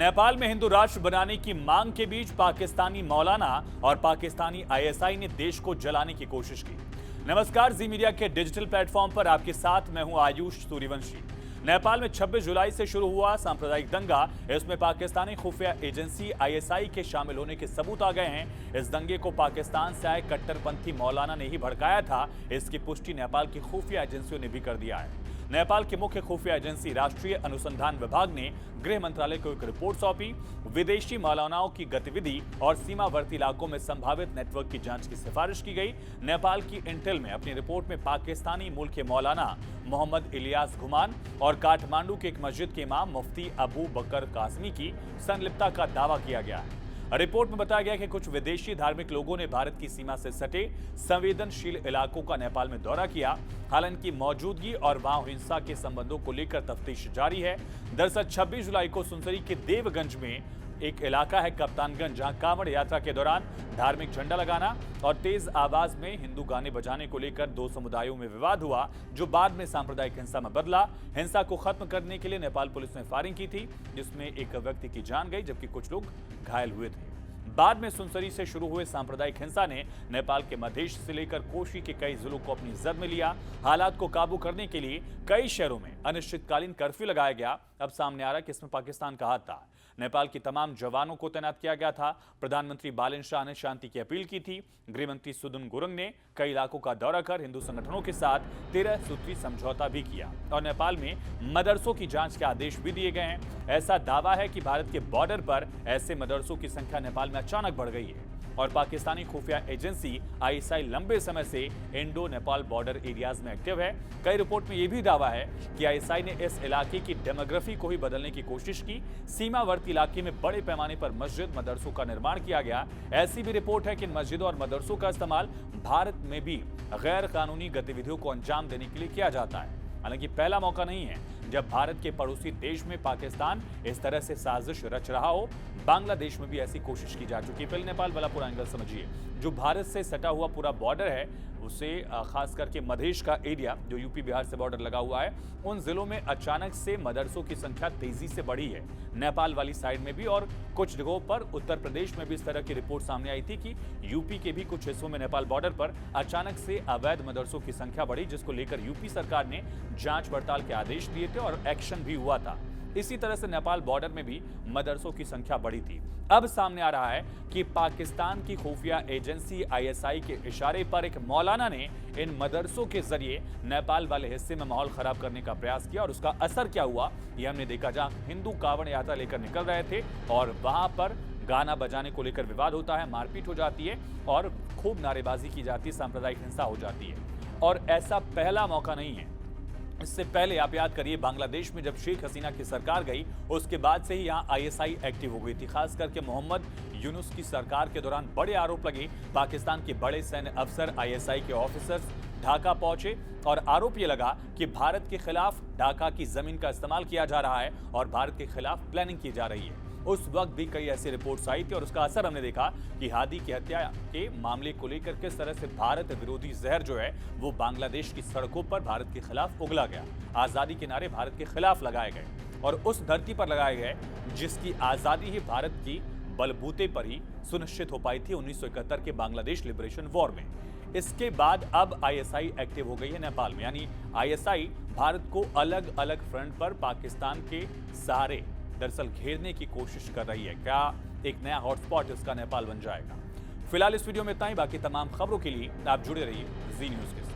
नेपाल में हिंदू राष्ट्र बनाने की मांग के बीच पाकिस्तानी मौलाना और पाकिस्तानी आईएसआई ने देश को जलाने की कोशिश की। नमस्कार, जी मीडिया के डिजिटल प्लेटफॉर्म पर आपके साथ मैं हूं आयुष सूर्यवंशी। नेपाल में 26 जुलाई से शुरू हुआ सांप्रदायिक दंगा, इसमें पाकिस्तानी खुफिया एजेंसी आईएसआई के शामिल होने के सबूत आ गए हैं। इस दंगे को पाकिस्तान से आए कट्टरपंथी मौलाना ने ही भड़काया था। इसकी पुष्टि नेपाल की खुफिया एजेंसियों ने भी कर दिया है। नेपाल की मुख्य खुफिया एजेंसी राष्ट्रीय अनुसंधान विभाग ने गृह मंत्रालय को एक रिपोर्ट सौंपी। विदेशी मौलानाओं की गतिविधि और सीमावर्ती इलाकों में संभावित नेटवर्क की जांच की सिफारिश की गई। नेपाल की इंटेल में अपनी रिपोर्ट में पाकिस्तानी मूल के मौलाना मोहम्मद इलियास घुमान और काठमांडू के एक मस्जिद के इमाम मुफ्ती अबू बकर कासमी की संलिप्तता का दावा किया गया है। रिपोर्ट में बताया गया कि कुछ विदेशी धार्मिक लोगों ने भारत की सीमा से सटे संवेदनशील इलाकों का नेपाल में दौरा किया। हालांकि मौजूदगी और वहां हिंसा के संबंधों को लेकर तफ्तीश जारी है। दरअसल 26 जुलाई को सुनसरी के देवगंज में एक इलाका है कप्तानगंज, जहां कांवड़ यात्रा के दौरान धार्मिक झंडा लगाना और तेज आवाज में हिंदू गाने बजाने को लेकर दो समुदायों में विवाद हुआ, जो बाद में सांप्रदायिक हिंसा में बदला। हिंसा को खत्म करने के लिए नेपाल पुलिस ने फायरिंग की थी, जिसमें एक व्यक्ति की जान गई जबकि कुछ लोग घायल हुए थे। बाद में सुनसरी से शुरू हुए सांप्रदायिक हिंसा ने नेपाल के मधेश से लेकर कोशी के कई जिलों को अपनी जद में लिया। हालात को काबू करने के लिए कई शहरों में अनिश्चितकालीन कर्फ्यू लगाया गया। अब सामने आ रहा है कि इसमें पाकिस्तान का हाथ था। नेपाल के तमाम जवानों को तैनात किया गया था। प्रधानमंत्री बालन शाह ने शांति की अपील की थी। गृहमंत्री सुदन गुरुंग ने कई इलाकों का दौरा कर हिंदू संगठनों के साथ 13 सूत्री समझौता भी किया और नेपाल में मदरसों की जांच के आदेश भी दिए गए हैं। ऐसा दावा है कि भारत के बॉर्डर पर ऐसे मदरसों की संख्या नेपाल में अचानक बढ़ गई है और पाकिस्तानी खुफिया एजेंसी आईएसआई लंबे समय से इंडो नेपाल बॉर्डर एरियाज में एक्टिव है। कई रिपोर्ट में यह भी दावा है कि आईएसआई ने इस इलाके की डेमोग्राफी को ही बदलने की कोशिश की। सीमावर्ती इलाके में बड़े पैमाने पर मस्जिद मदरसों का निर्माण किया गया। ऐसी भी रिपोर्ट है कि इन मस्जिदों और मदरसों का इस्तेमाल भारत में भी गैर कानूनी गतिविधियों को अंजाम देने के लिए किया जाता है। हालांकि पहला मौका नहीं है जब भारत के पड़ोसी देश में पाकिस्तान इस तरह से साजिश रच रहा हो। बांग्लादेश में भी ऐसी कोशिश की जा चुकी है। पहले नेपाल वाला पूरा एंगल समझिए। जो भारत से सटा हुआ पूरा बॉर्डर है, उसे खास करके मधेश का एरिया जो यूपी बिहार से बॉर्डर लगा हुआ है, उन जिलों में अचानक से मदरसों की संख्या तेजी से बढ़ी है। नेपाल वाली साइड में भी और कुछ जगहों पर उत्तर प्रदेश में भी इस तरह की रिपोर्ट सामने आई थी कि यूपी के भी कुछ हिस्सों में नेपाल बॉर्डर पर अचानक से अवैध मदरसों की संख्या बढ़ी, जिसको लेकर यूपी सरकार ने जांच पड़ताल के आदेश दिए थे और एक्शन भी हुआ था। इसी तरह से नेपाल बॉर्डर में भी मदरसों की संख्या बढ़ी थी। अब सामने आ रहा है कि पाकिस्तान की खुफिया एजेंसी आईएसआई के इशारे पर एक मौलाना ने इन मदरसों के जरिए नेपाल वाले हिस्से में माहौल खराब करने का प्रयास किया और उसका असर क्या हुआ ये हमने देखा। जहां हिंदू कांवड़ यात्रा लेकर निकल रहे थे और वहां पर गाना बजाने को लेकर विवाद होता है, मारपीट हो जाती है और खूब नारेबाजी की जाती है, सांप्रदायिक हिंसा हो जाती है। और ऐसा पहला मौका नहीं है। इससे पहले आप याद करिए, बांग्लादेश में जब शेख हसीना की सरकार गई, उसके बाद से ही यहां आईएसआई एक्टिव हो गई थी। खास करके मोहम्मद यूनुस की सरकार के दौरान बड़े आरोप लगे। पाकिस्तान के बड़े सैन्य अफसर, आईएसआई के ऑफिसर्स ढाका पहुंचे और आरोप यह लगा कि भारत के खिलाफ ढाका की जमीन का इस्तेमाल किया जा रहा है और भारत के खिलाफ प्लानिंग की जा रही है। उस वक्त भी कई ऐसी रिपोर्ट्स आई थी और उसका असर हमने देखा कि हादी की हत्या के मामले को लेकर किस तरह से भारत विरोधी जहर जो है वो बांग्लादेश की सड़कों पर भारत के खिलाफ उगला गया। आजादी के नारे भारत के खिलाफ लगाए गए और उस धरती पर लगाए गए जिसकी आजादी ही भारत की बलबूते पर ही सुनिश्चित हो पाई थी 1971 के बांग्लादेश लिबरेशन वॉर में। इसके बाद अब आईएसआई एक्टिव हो गई है नेपाल में, यानी आईएसआई भारत को अलग अलग फ्रंट पर पाकिस्तान के सहारे दरअसल घेरने की कोशिश कर रही है। क्या एक नया हॉटस्पॉट इसका नेपाल बन जाएगा? फिलहाल इस वीडियो में इतना ही। बाकी तमाम खबरों के लिए आप जुड़े रहिए जी न्यूज़ के साथ।